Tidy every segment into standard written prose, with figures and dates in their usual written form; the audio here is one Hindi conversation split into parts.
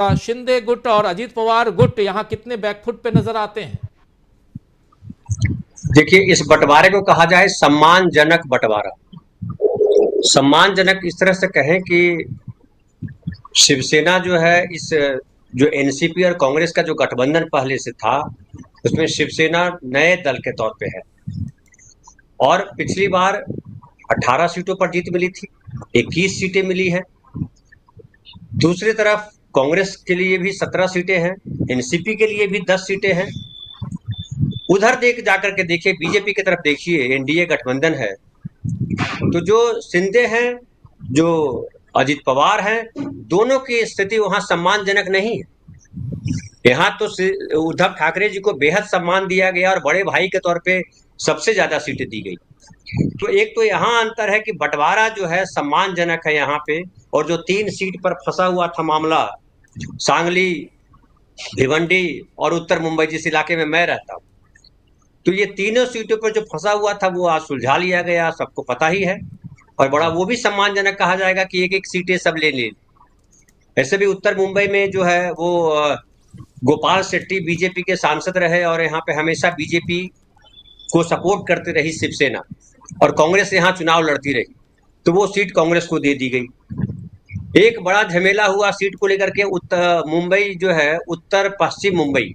शिंदे गुट और अजीत पवार गुट यहाँ कितने बैकफुट पे नजर आते हैं? देखिए, इस बंटवारे को कहा जाए सम्मानजनक बंटवारा। सम्मानजनक इस तरह से कहें कि शिवसेना जो है, इस जो एनसीपी और कांग्रेस का जो गठबंधन पहले से था, उसमें शिवसेना नए दल के तौर पे है और पिछली बार 18 सीटों पर जीत मिली थी, 21 सीटें मिली हैं। दूसरी तरफ कांग्रेस के लिए भी 17 सीटें हैं, एनसीपी के लिए भी 10 सीटें हैं। उधर जाकर के देखिए, बीजेपी की तरफ देखिए, एनडीए गठबंधन है, तो जो शिंदे हैं, जो अजीत पवार हैं, दोनों की स्थिति वहां सम्मानजनक नहीं है। यहाँ तो उद्धव ठाकरे जी को बेहद सम्मान दिया गया और बड़े भाई के तौर पे सबसे ज्यादा सीटें दी गई। तो एक तो यहाँ अंतर है कि बंटवारा जो है सम्मानजनक है यहाँ पे, और जो 3 सीट पर फंसा हुआ था मामला, सांगली, भिवंडी और उत्तर मुंबई, जिस इलाके में मैं रहता हूँ, तो ये तीनों सीटों पर जो फंसा हुआ था वो आज सुलझा लिया गया, सबको पता ही है। और बड़ा वो भी सम्मानजनक कहा जाएगा कि एक एक सीटें सब ले ली। ऐसे भी उत्तर मुंबई में जो है वो गोपाल शेट्टी बीजेपी के सांसद रहे और यहाँ पे हमेशा बीजेपी को सपोर्ट करती रही शिवसेना, और कांग्रेस यहाँ चुनाव लड़ती रही, तो वो सीट कांग्रेस को दे दी गई। एक बड़ा झमेला हुआ सीट को लेकर के उत्तर मुंबई जो है, उत्तर पश्चिम मुंबई,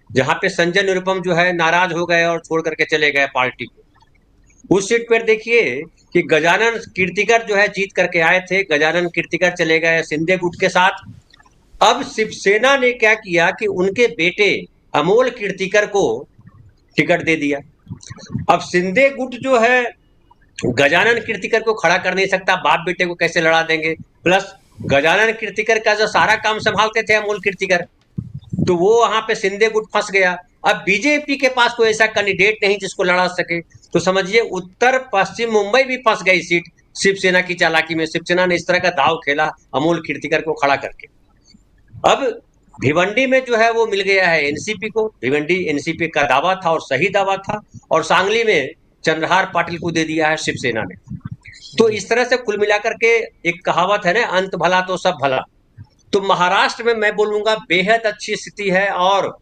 जहाँ पे संजय निरुपम जो है नाराज हो गए और छोड़ करके चले गए पार्टी को। उस सीट पर देखिए कि गजानन कीर्तिकर जो है जीत करके आए थे, गजानन कीर्तिकर चले गए शिंदे गुट के साथ। अब शिवसेना ने क्या किया कि उनके बेटे अमोल कीर्तिकर को टिकट दे दिया। अब शिंदे गुट जो है गजानन कीर्तिकर को खड़ा कर नहीं सकता, बाप बेटे को कैसे लड़ा देंगे, प्लस गजानन कीर्तिकर का जो सारा काम संभालते थे अमोल कीर्तिकर, तो वो वहां पे शिंदे गुट फंस गया। अब बीजेपी के पास कोई ऐसा कैंडिडेट नहीं जिसको लड़ा सके, तो समझिए उत्तर पश्चिम मुंबई भी फंस गई सीट शिवसेना की चालाकी में। शिवसेना ने इस तरह का दाव खेला अमोल कीर्तिकर को खड़ा करके। अब भिवंडी में जो है वो मिल गया है एनसीपी को, भिवंडी एनसीपी का दावा था और सही दावा था, और सांगली में चंद्रहार पाटिल को दे दिया है शिवसेना ने। तो इस तरह से कुल मिलाकर के एक कहावत है ना, अंत भला तो सब भला। तो महाराष्ट्र में मैं बोलूंगा बेहद अच्छी स्थिति है, और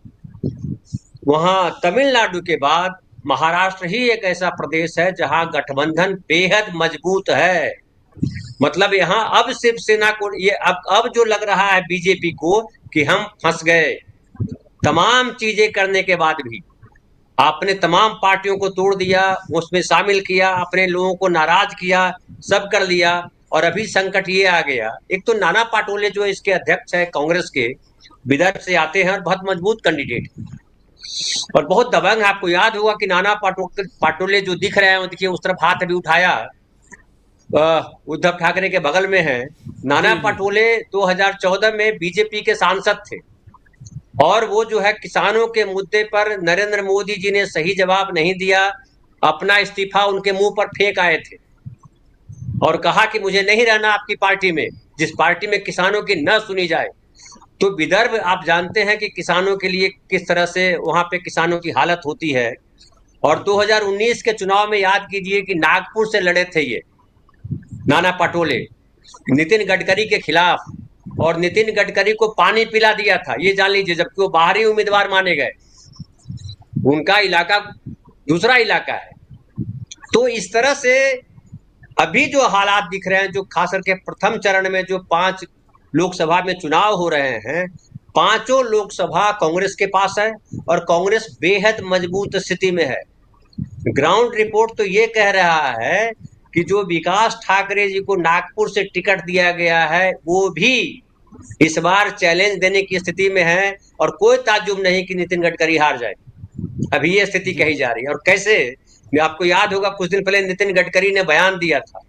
वहां तमिलनाडु के बाद महाराष्ट्र ही एक ऐसा प्रदेश है जहां गठबंधन बेहद मजबूत है। मतलब यहाँ अब शिवसेना को ये अब जो लग रहा है बीजेपी को कि हम फंस गए, तमाम चीजें करने के बाद भी आपने तमाम पार्टियों को तोड़ दिया, उसमें शामिल किया, अपने लोगों को नाराज किया, सब कर लिया, और अभी संकट ये आ गया। एक तो नाना पाटोले जो इसके अध्यक्ष है कांग्रेस के, विदर्भ से आते हैं और बहुत मजबूत कैंडिडेट और बहुत दबंग है। आपको याद होगा कि नाना पाटोले जो दिख रहे हैं, देखिए उस तरफ हाथ अभी उठाया, उद्धव ठाकरे के बगल में है। नाना पाटोले 2014 में बीजेपी के सांसद थे, और वो जो है किसानों के मुद्दे पर नरेंद्र मोदी जी ने सही जवाब नहीं दिया, अपना इस्तीफा उनके मुंह पर फेंक आए थे और कहा कि मुझे नहीं रहना आपकी पार्टी में, जिस पार्टी में किसानों की न सुनी जाए। तो विदर्भ आप जानते हैं कि किसानों के लिए किस तरह से वहां पे किसानों की हालत होती है। और 2019 के चुनाव में याद कीजिए कि नागपुर से लड़े थे ये नाना पाटोले नितिन गडकरी के खिलाफ, और नितिन गडकरी को पानी पिला दिया था, ये जान लीजिए, जबकि वो बाहरी उम्मीदवार माने गए, उनका इलाका दूसरा इलाका है। तो इस तरह से अभी जो हालात दिख रहे हैं, जो खास करके प्रथम चरण में जो 5 लोकसभा में चुनाव हो रहे हैं, पांचों लोकसभा कांग्रेस के पास है और कांग्रेस बेहद मजबूत स्थिति में है। ग्राउंड रिपोर्ट तो ये कह रहा है कि जो विकास ठाकरे जी को नागपुर से टिकट दिया गया है, वो भी इस बार चैलेंज देने की स्थिति में है, और कोई ताज्जुब नहीं कि नितिन गडकरी हार जाए। अभी ये स्थिति कही जा रही है। और कैसे, आपको याद होगा कुछ दिन पहले नितिन गडकरी ने बयान दिया था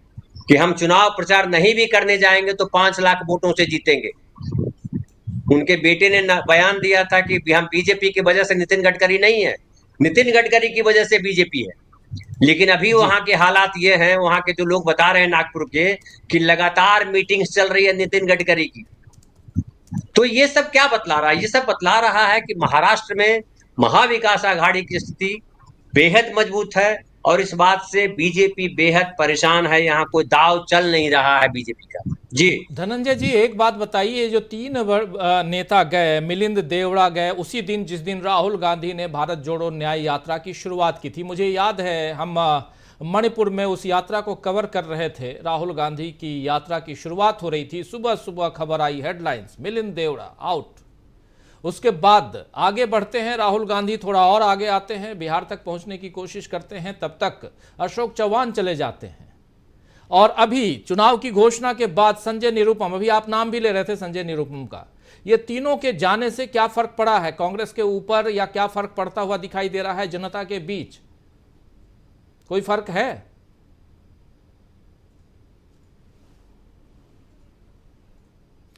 कि हम चुनाव प्रचार नहीं भी करने जाएंगे तो 5 लाख वोटों से जीतेंगे। उनके बेटे ने बयान दिया था कि हम बीजेपी की वजह से नितिन गडकरी नहीं है, नितिन गडकरी की वजह से बीजेपी है। लेकिन अभी वहां के हालात ये हैं, वहां के जो लोग बता रहे हैं नागपुर के, कि लगातार मीटिंग्स चल रही है नितिन गडकरी की। तो ये सब क्या बतला रहा है? ये सब बतला रहा है कि महाराष्ट्र में महाविकास आघाड़ी की स्थिति बेहद मजबूत है, और इस बात से बीजेपी बेहद परेशान है। यहाँ कोई दाव चल नहीं रहा है बीजेपी का। जी धनंजय जी, एक बात बताइए, जो तीन नेता गए, मिलिंद देवड़ा गए उसी दिन जिस दिन राहुल गांधी ने भारत जोड़ो न्याय यात्रा की शुरुआत की थी। मुझे याद है हम मणिपुर में उस यात्रा को कवर कर रहे थे। राहुल गांधी की यात्रा की शुरुआत हो रही थी, सुबह सुबह खबर आई, हेडलाइंस, मिलिंद देवड़ा आउट। उसके बाद आगे बढ़ते हैं, राहुल गांधी थोड़ा और आगे आते हैं, बिहार तक पहुंचने की कोशिश करते हैं, तब तक अशोक चौहान चले जाते हैं। और अभी चुनाव की घोषणा के बाद संजय निरुपम, अभी आप नाम भी ले रहे थे संजय निरुपम का, ये तीनों के जाने से क्या फर्क पड़ा है कांग्रेस के ऊपर, या क्या फर्क पड़ता हुआ दिखाई दे रहा है जनता के बीच? कोई फर्क है?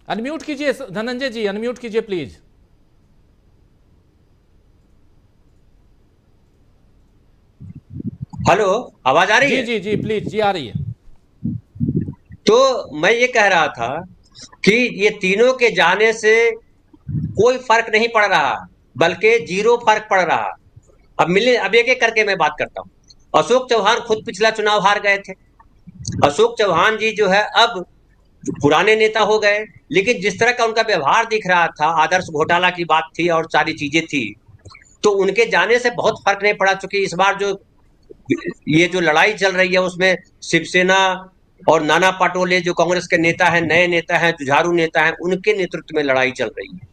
अनम्यूट कीजिए धनंजय जी, अनम्यूट कीजिए प्लीज। हेलो, आवाज आ रही जी है? जी जी प्लीज, जी आ रही है। तो मैं ये कह रहा था कि ये तीनों के जाने से कोई फर्क नहीं पड़ रहा, बल्कि जीरो फर्क पड़ रहा। अब एक एक करके मैं बात करता हूं। अशोक चौहान खुद पिछला चुनाव हार गए थे। अशोक चौहान जी जो है अब पुराने नेता हो गए, लेकिन जिस तरह का उनका व्यवहार दिख रहा था, आदर्श घोटाला की बात थी और सारी चीजें थी, तो उनके जाने से बहुत फर्क नहीं पड़ा। चूंकि इस बार जो ये जो लड़ाई चल रही है उसमें शिवसेना और नाना पटोले जो कांग्रेस के नेता हैं, नए नेता हैं, जुझारू नेता हैं, उनके नेतृत्व में लड़ाई चल रही है।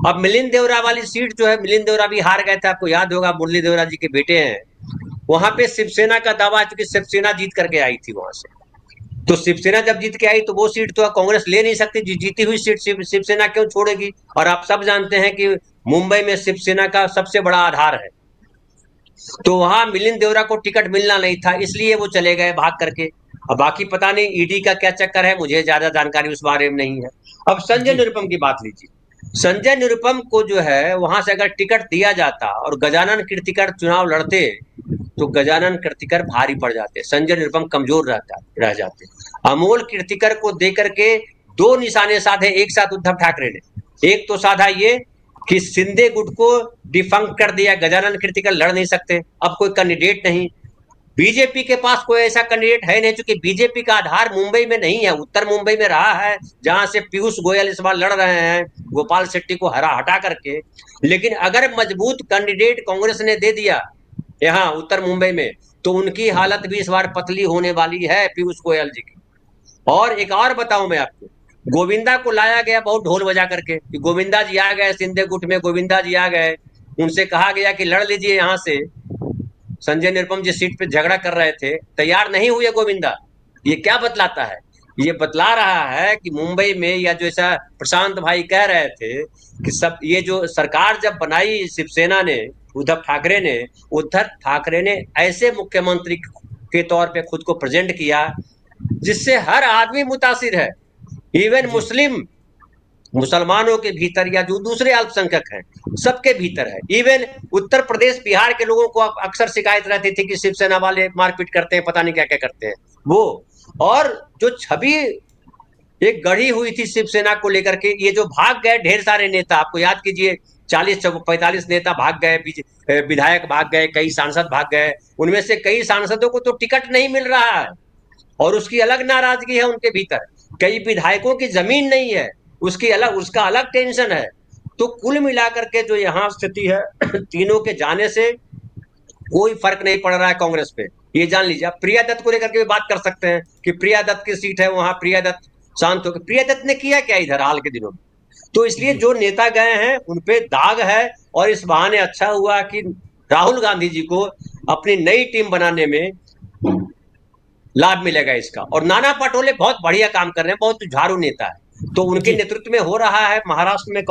अब मिलिंद देवरा वाली सीट जो है, मिलिंद देवरा भी हार गए थे, आपको याद होगा, मुरली देवरा जी के बेटे हैं। वहां पे शिवसेना का दावा है, क्योंकि शिवसेना जीत करके आई थी वहां से। तो शिवसेना जब जीत के आई तो वो सीट तो कांग्रेस ले नहीं सकती, जीती हुई सीट शिवसेना क्यों छोड़ेगी? और आप सब जानते हैं कि मुंबई में शिवसेना का सबसे बड़ा आधार है। तो वहां मिलिंद देवरा को टिकट मिलना नहीं था, इसलिए वो चले गए भाग करके। अब बाकी पता नहीं ईडी का क्या चक्कर है, मुझे ज्यादा जानकारी उस बारे में नहीं है। अब संजय जी निरुपम की बात लीजिए। संजय निरुपम को जो है वहां से अगर टिकट दिया जाता और गजानन कीर्तिकर चुनाव लड़ते, तो गजानन कीर्तिकर भारी पड़ जाते, संजय निरुपम कमजोर रह जाते। अमोल कीर्तिकर को देकर के दो निशाने साधे एक साथ उद्धव ठाकरे ने। एक तो साधा ये कि शिंदे गुट को डिफंक्ट कर दिया, गजानन कीर्तिकर लड़ नहीं सकते, अब कोई कैंडिडेट नहीं। बीजेपी के पास कोई ऐसा कैंडिडेट है नहीं, क्योंकि बीजेपी का आधार मुंबई में नहीं है, उत्तर मुंबई में रहा है, जहां से पीयूष गोयल इस बार लड़ रहे हैं गोपाल शेट्टी को हटा करके। लेकिन अगर मजबूत कैंडिडेट कांग्रेस ने दे दिया यहाँ उत्तर मुंबई में, तो उनकी हालत भी इस बार पतली होने वाली है पीयूष गोयल जी की। और एक और बताऊं मैं आपको, गोविंदा को लाया गया बहुत ढोल बजा करके कि गोविंदा जी आ गए, शिंदे गुट में गोविंदा जी आ गए। उनसे कहा गया कि लड़ लीजिए यहाँ से, संजय निरुपम जिस सीट पे झगड़ा कर रहे थे, तैयार नहीं हुए गोविंदा। ये क्या बतलाता है? ये बतला रहा है कि मुंबई में, या जो ऐसा प्रशांत भाई कह रहे थे कि सब ये जो सरकार जब बनाई शिवसेना ने, उद्धव ठाकरे ने, उद्धव ठाकरे ने ऐसे मुख्यमंत्री के तौर पे खुद को प्रेजेंट किया जिससे हर आदमी मुतासिर है, इवन मुसलमानों के भीतर या जो दूसरे अल्पसंख्यक हैं सबके भीतर है। इवन उत्तर प्रदेश बिहार के लोगों को अक्सर शिकायत रहती थी कि शिवसेना वाले मारपीट करते हैं, पता नहीं क्या क्या करते हैं वो। और जो छवि एक गढ़ी हुई थी शिवसेना को लेकर के, ये जो भाग गए ढेर सारे नेता, आपको याद कीजिए 40-45 नेता भाग गए, विधायक भाग गए, कई सांसद भाग गए, उनमें से कई सांसदों को तो टिकट नहीं मिल रहा है और उसकी अलग नाराजगी है उनके भीतर। कई विधायकों की जमीन नहीं है, उसका अलग टेंशन है। तो कुल मिलाकर के जो यहाँ स्थिति है, तीनों के जाने से कोई फर्क नहीं पड़ रहा है कांग्रेस पे, ये जान लीजिए। आप प्रिया दत्त को लेकर के भी बात कर सकते हैं कि प्रिया दत्त की सीट है, वहां प्रिया दत्त शांत होकर, प्रिया दत्त ने किया क्या इधर हाल के दिनों में? तो इसलिए जो नेता गए हैं उनपे दाग है, और इस बहाने अच्छा हुआ कि राहुल गांधी जी को अपनी नई टीम बनाने में लाभ मिलेगा इसका। और नाना पटोले बहुत बढ़िया काम कर रहे हैं, बहुत झाड़ू नेता है, तो उनके नेतृत्व में हो रहा है महाराष्ट्र में